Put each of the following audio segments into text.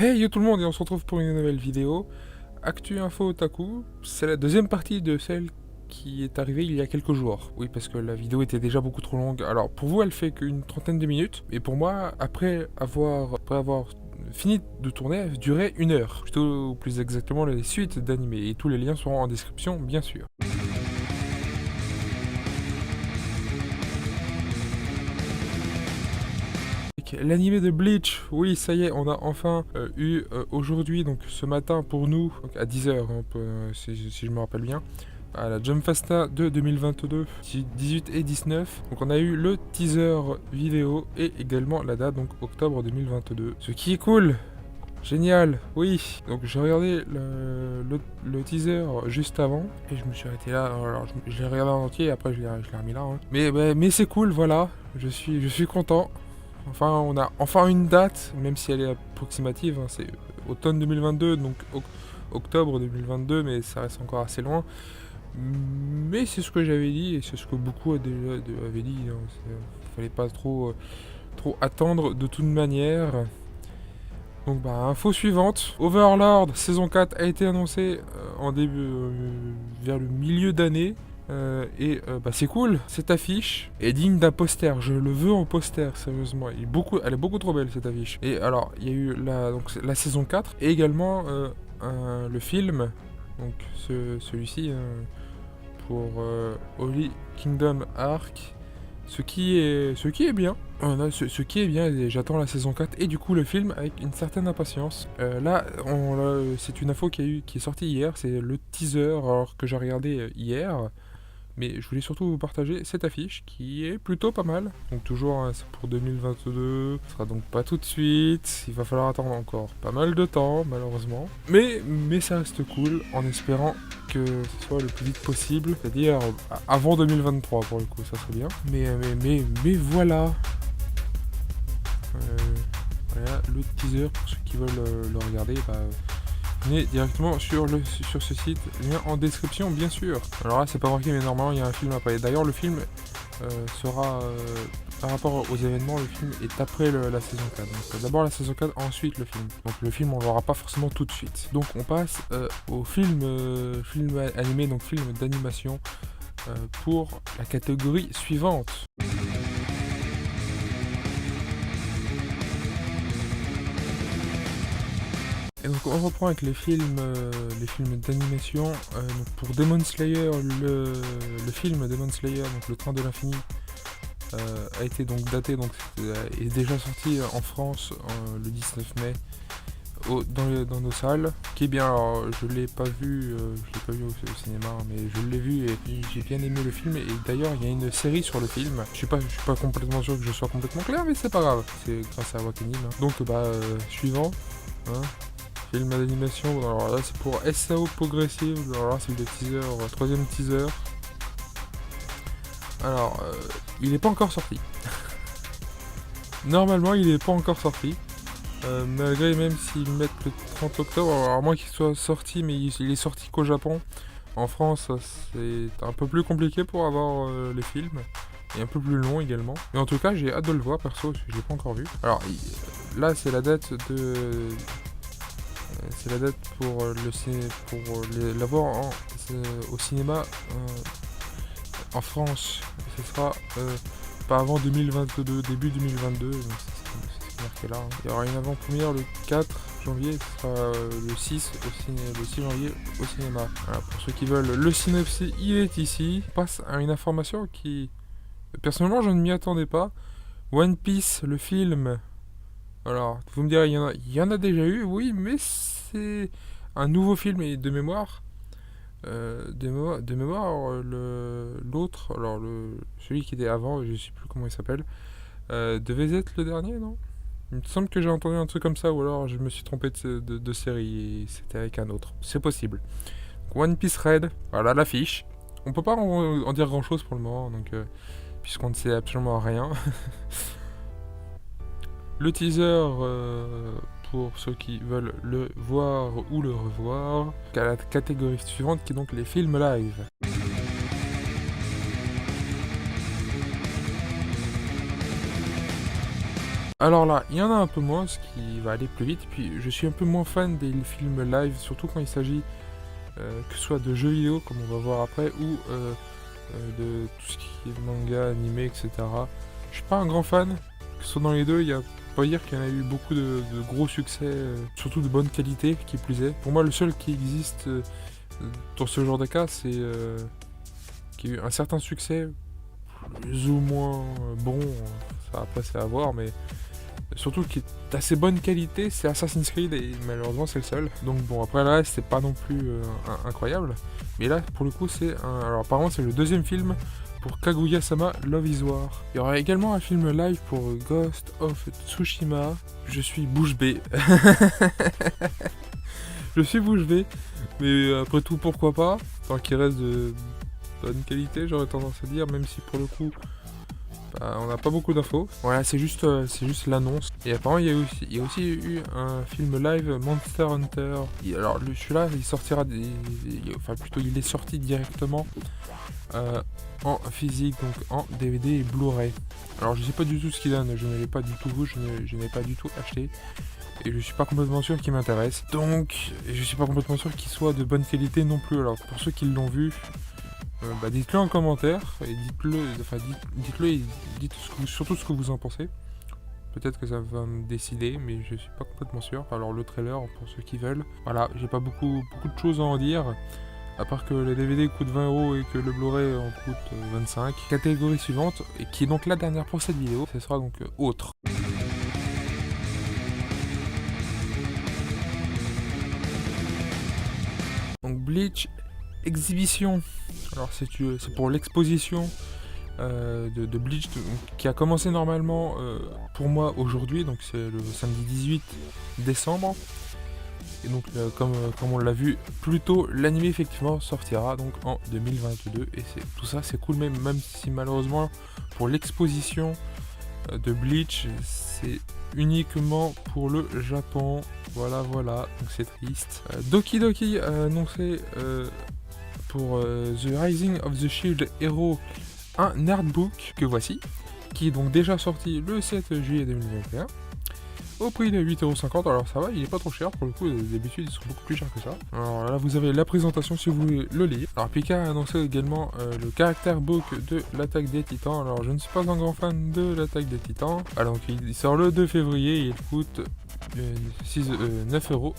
Hey yo tout le monde et on se retrouve pour une nouvelle vidéo. Actu Info Otaku, c'est la deuxième partie de celle qui est arrivée il y a quelques jours. Oui, parce que la vidéo était déjà beaucoup trop longue. Alors pour vous elle fait qu'une trentaine de minutes, et pour moi après avoir fini de tourner, elle durait 1 heure. Plutôt plus exactement les suites d'animés, et tous les liens seront en description bien sûr. L'animé de Bleach, oui, ça y est, on a enfin eu aujourd'hui, donc ce matin pour nous, donc à 10h, si je me rappelle bien, à la Jump Festa de 2022, 18 et 19. Donc on a eu le teaser vidéo et également la date, donc octobre 2022. Ce qui est cool, génial, oui. Donc j'ai regardé le teaser juste avant et je me suis arrêté là. Alors je l'ai regardé en entier et après je l'ai remis là, hein. Mais c'est cool, voilà. Je suis content. Enfin, on a enfin une date, même si elle est approximative, hein, c'est automne 2022, donc octobre 2022, mais ça reste encore assez loin. Mais c'est ce que j'avais dit, et c'est ce que beaucoup avaient dit, hein, fallait pas trop attendre de toute manière. Donc bah, info suivante, Overlord saison 4 a été annoncée en début, vers le milieu d'année. Bah c'est cool, cette affiche est digne d'un poster, je le veux en poster, sérieusement. Elle est beaucoup trop belle cette affiche. Et alors, il y a eu la saison 4 et également le film, donc celui-ci, pour Holy Kingdom Arc. Ce qui est bien. Ce qui est bien, et j'attends la saison 4 et du coup le film avec une certaine impatience. C'est une info qui est sortie hier, c'est le teaser alors que j'ai regardé hier. Mais je voulais surtout vous partager cette affiche qui est plutôt pas mal. Donc toujours, hein, c'est pour 2022. Ce sera donc pas tout de suite. Il va falloir attendre encore pas mal de temps, malheureusement. Mais ça reste cool, en espérant que ce soit le plus vite possible. C'est-à-dire avant 2023 pour le coup, ça serait bien. Mais voilà. Euh, voilà le teaser pour ceux qui veulent le regarder. Bah, venez directement sur ce site, lien en description bien sûr. Alors là c'est pas marqué mais normalement il y a un film après. D'ailleurs le film sera par rapport aux événements, le film est après la saison 4. Donc d'abord la saison 4, ensuite le film. Donc le film on l'aura pas forcément tout de suite. Donc on passe au film animé, donc film d'animation pour la catégorie suivante. Et donc on reprend avec les films d'animation. Donc pour Demon Slayer, le film Demon Slayer, donc le Train de l'infini, a été donc daté, donc est déjà sorti en France le 19 mai dans nos salles. Qui est bien, alors je l'ai pas vu, au cinéma, mais je l'ai vu et j'ai bien aimé le film. Et d'ailleurs il y a une série sur le film. Je suis pas complètement sûr que je sois complètement clair, mais c'est pas grave. C'est grâce à Wakanim, hein. Donc bah suivant. Hein. Film d'animation, alors là c'est pour SAO Progressive, alors là c'est le teaser, troisième teaser. Alors, il n'est pas encore sorti. Normalement il n'est pas encore sorti. Malgré même s'ils mettent le 30 octobre, alors à moins qu'il soit sorti, mais il est sorti qu'au Japon. En France c'est un peu plus compliqué pour avoir les films. Et un peu plus long également. Mais en tout cas j'ai hâte de le voir perso, parce que je l'ai pas encore vu. Alors là c'est la date de... C'est la date pour l'avoir au cinéma en France. Ce sera pas avant 2022, début 2022. Donc c'est marqué là, hein. Il y aura une avant-première le 4 janvier. Ce sera le 6 janvier au cinéma. Voilà, pour ceux qui veulent le synopsis, il est ici. On passe à une information qui... Personnellement, je ne m'y attendais pas. One Piece, le film... Alors, vous me direz, il y en a déjà eu, oui, mais c'est un nouveau film et de mémoire. L'autre, alors celui qui était avant, je sais plus comment il s'appelle, devait être le dernier, non? Il me semble que j'ai entendu un truc comme ça, ou alors je me suis trompé de série et c'était avec un autre. C'est possible. One Piece Red, voilà l'affiche. On peut pas en dire grand chose pour le moment, donc puisqu'on ne sait absolument rien. Le teaser pour ceux qui veulent le voir ou le revoir, à la catégorie suivante qui est donc les films live. Alors là, il y en a un peu moins, ce qui va aller plus vite. Puis je suis un peu moins fan des films live, surtout quand il s'agit que ce soit de jeux vidéo, comme on va voir après, ou de tout ce qui est manga, animé, etc. Je suis pas un grand fan, que ce soit dans les deux, il y a pas à dire qu'il y en a eu beaucoup de gros succès, surtout de bonne qualité, qui plus est. Pour moi, le seul qui existe dans ce genre de cas, c'est qui a eu un certain succès, plus ou moins bon, ça après c'est à voir, mais surtout qui est d'assez bonne qualité, c'est Assassin's Creed et malheureusement c'est le seul. Donc bon, après le reste c'est pas non plus incroyable, mais là pour le coup c'est un... Alors apparemment c'est le deuxième film pour Kaguya-sama Love is War. Il y aura également un film live pour Ghost of Tsushima. Je suis bouche bée. Je suis bouche bée, mais après tout pourquoi pas, tant qu'il reste de bonne qualité j'aurais tendance à dire, même si pour le coup on n'a pas beaucoup d'infos. Voilà, c'est juste l'annonce. Et apparemment, il y a aussi eu un film live Monster Hunter. Alors, celui-là, il sortira. Enfin, plutôt, il est sorti directement en physique, donc en DVD et Blu-ray. Alors, je sais pas du tout ce qu'il donne. Je ne l'ai pas du tout vu, je n'ai pas du tout acheté. Et je suis pas complètement sûr qu'il m'intéresse. Donc, je suis pas complètement sûr qu'il soit de bonne qualité non plus. Alors, pour ceux qui l'ont vu. Dites-le en commentaire et dites-le et dites surtout ce que vous en pensez. Peut-être que ça va me décider, mais je suis pas complètement sûr. Alors le trailer pour ceux qui veulent. Voilà, j'ai pas beaucoup de choses à en dire. À part que le DVD coûte 20€ et que le Blu-ray en coûte 25. Catégorie suivante, et qui est donc la dernière pour cette vidéo, ce sera donc autre. Donc Bleach Exhibition. Alors c'est pour l'exposition de Bleach qui a commencé normalement pour moi aujourd'hui, donc c'est le samedi 18 décembre. Et donc comme on l'a vu plus tôt, l'anime effectivement sortira donc en 2022 et tout ça c'est cool, même si malheureusement pour l'exposition de Bleach c'est uniquement pour le Japon. Voilà, donc c'est triste. Doki Doki a annoncé pour The Rising of the Shield Hero un artbook que voici, qui est donc déjà sorti le 7 juillet 2021 au prix de 8,50€. Alors ça va, il est pas trop cher pour le coup, d'habitude ils sont beaucoup plus chers que ça. Alors là vous avez la présentation si vous voulez le lire. Alors Pika a annoncé également le caractère book de l'attaque des titans. Alors je ne suis pas un grand fan de l'attaque des titans. Alors il sort le 2 février et il coûte 9,50€.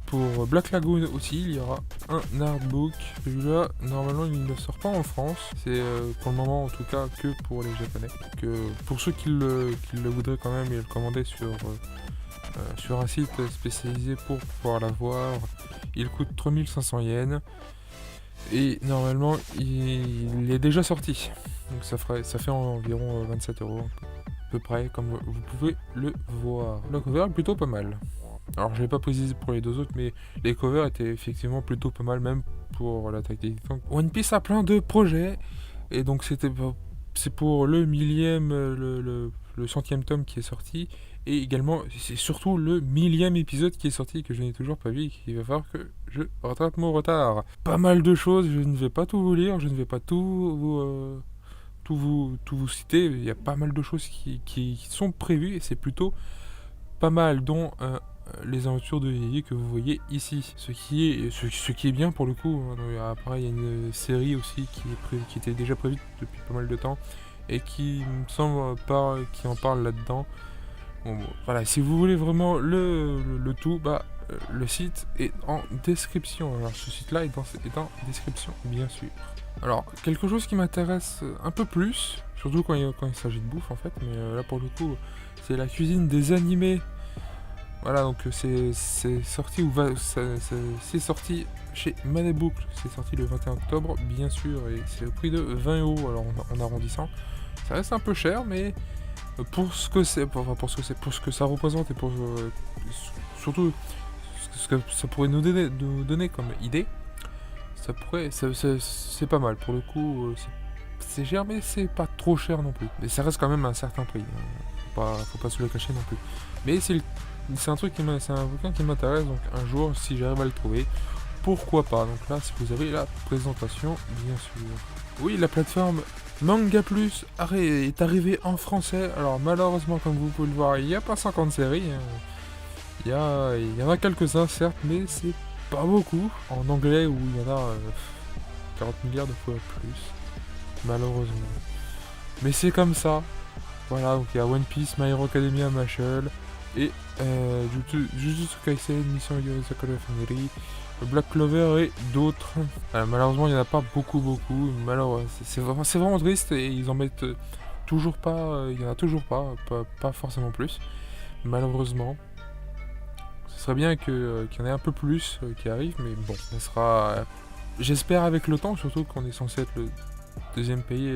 Pour Black Lagoon aussi, il y aura un artbook. Celui-là, normalement, il ne sort pas en France. C'est pour le moment, en tout cas, que pour les Japonais. Que pour ceux qui le voudraient quand même, et le commander sur un site spécialisé pour pouvoir l'avoir. Il coûte 3500 yens. Et normalement, il est déjà sorti. Donc ça fait environ 27€. À peu près, comme vous pouvez le voir. Le cover est plutôt pas mal. Alors je l'ai pas précisé pour les deux autres, mais les covers étaient effectivement plutôt pas mal, même pour l'attaque des titans. One Piece a plein de projets, et donc c'est pour le millième, le centième tome qui est sorti, et également c'est surtout le millième épisode qui est sorti que je n'ai toujours pas vu, et qu'il va falloir que je rattrape mon retard. Pas mal de choses, je ne vais pas tout vous lire, je ne vais pas tout vous citer. Il y a pas mal de choses qui sont prévues et c'est plutôt pas mal, dont les aventures de Yéyé que vous voyez ici, ce qui est bien pour le coup. Après il y a une série aussi qui était déjà prévue depuis pas mal de temps et qui me semble qui en parle là-dedans. Bon, voilà, si vous voulez vraiment le tout, le site est en description. Alors ce site là est en description bien sûr. Alors, quelque chose qui m'intéresse un peu plus, surtout quand il s'agit de bouffe en fait, mais là pour le coup, c'est la cuisine des animés. Voilà, donc c'est sorti c'est sorti chez Maneboucle, c'est sorti le 21 octobre, bien sûr, et c'est au prix de 20€, alors en arrondissant. Ça reste un peu cher, mais pour ce que c'est, pour ce que ça représente et pour surtout ce que ça pourrait nous donner comme idée. C'est pas mal pour le coup. C'est cher, mais c'est pas trop cher non plus. Mais ça reste quand même un certain prix. Faut pas se le cacher non plus. Mais c'est un bouquin qui m'intéresse. Donc un jour, si j'arrive à le trouver, pourquoi pas. Donc là, si vous avez la présentation, bien sûr. Oui, la plateforme Manga Plus est arrivée en français. Alors malheureusement, comme vous pouvez le voir, il n'y a pas 50 séries. Hein. Il y en a quelques-uns, certes, mais c'est pas beaucoup. En anglais, où il y en a 40 milliards de fois plus, malheureusement. Mais c'est comme ça. Voilà, donc il y a One Piece, My Hero Academia, Mashle, et Jujutsu Kaisen, Mission Yozakura Fenri, Black Clover et d'autres. Malheureusement, il n'y en a pas beaucoup. Malheureusement, c'est vraiment triste et ils en mettent toujours pas. Il y en a toujours pas forcément plus. Malheureusement, ce serait bien qu'il y en ait un peu plus qui arrivent, mais bon, ça sera. J'espère avec le temps, surtout qu'on est censé être le deuxième pays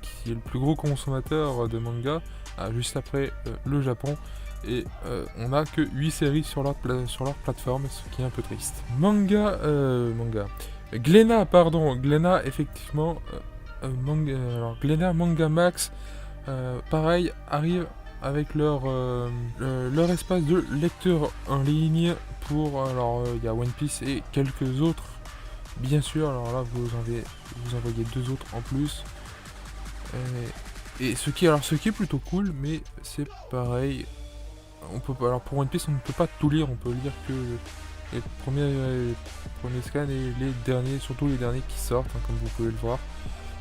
qui est le plus gros consommateur de manga, juste après le Japon. Et on n'a que 8 séries sur leur plateforme, ce qui est un peu triste. Manga. Glénat, effectivement. Alors, Glénat Manga Max, pareil, arrive avec leur espace de lecture en ligne pour. Alors, il y a One Piece et quelques autres, bien sûr. Alors là, vous envoyez 2 autres en plus. Et ce qui est plutôt cool, mais c'est pareil. Alors pour One Piece, on ne peut pas tout lire, on peut lire que les premiers scans et les derniers, surtout les derniers qui sortent, hein, comme vous pouvez le voir.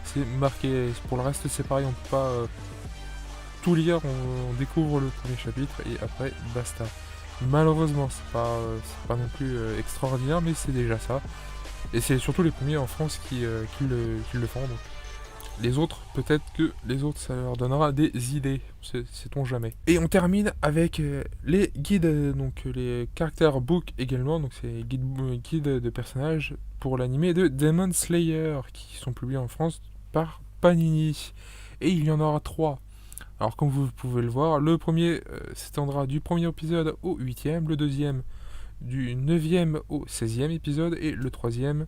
C'est marqué. Pour le reste, c'est pareil, on peut pas tout lire. On découvre le premier chapitre et après basta. Malheureusement, c'est pas non plus extraordinaire, mais c'est déjà ça. Et c'est surtout les premiers en France qui le font. Donc. Les autres, peut-être que les autres, ça leur donnera des idées, sait-on jamais. Et on termine avec les guides, donc les character books également, donc c'est guides de personnages pour l'animé de Demon Slayer, qui sont publiés en France par Panini. Et il y en aura 3. Alors comme vous pouvez le voir, le premier s'étendra du premier épisode au 8e, le deuxième du 9e au 16e épisode, et le troisième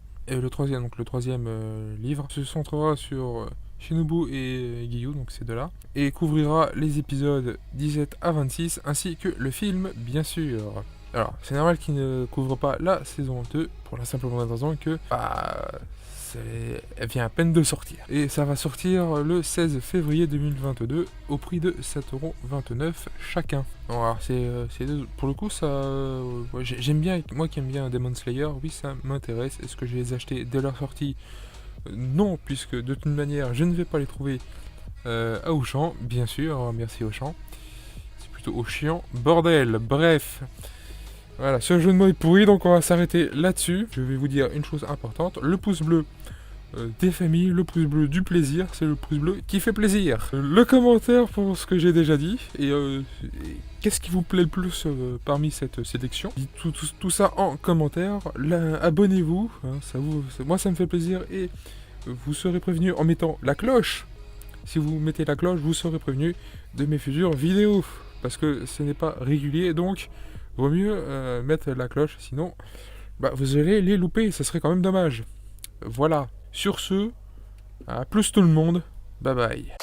livre se centrera sur Shinobu et Giyu, donc ces deux-là, et couvrira les épisodes 17 à 26, ainsi que le film, bien sûr. Alors, c'est normal qu'il ne couvre pas la saison 2, pour la simple bonne raison que elle vient à peine de sortir. Et ça va sortir le 16 février 2022 au prix de 7,29€ chacun. Alors pour le coup, ça, j'aime bien, moi qui aime bien Demon Slayer, oui ça m'intéresse. Est-ce que je vais les acheter dès leur sortie? Non, puisque de toute manière je ne vais pas les trouver à Auchan, bien sûr, merci Auchan. C'est plutôt Auchan, bordel, bref. Voilà, ce jeu de mots est pourri, donc on va s'arrêter là-dessus. Je vais vous dire une chose importante, le pouce bleu des familles, le pouce bleu du plaisir, c'est le pouce bleu qui fait plaisir. Le commentaire pour ce que j'ai déjà dit, et qu'est-ce qui vous plaît le plus parmi cette sélection? Dites tout ça en commentaire, abonnez-vous, hein, moi ça me fait plaisir, et vous serez prévenu en mettant la cloche. Si vous mettez la cloche, vous serez prévenu de mes futures vidéos, parce que ce n'est pas régulier, donc vaut mieux mettre la cloche, sinon vous allez les louper, ça serait quand même dommage. Voilà. Sur ce, à plus tout le monde, bye bye.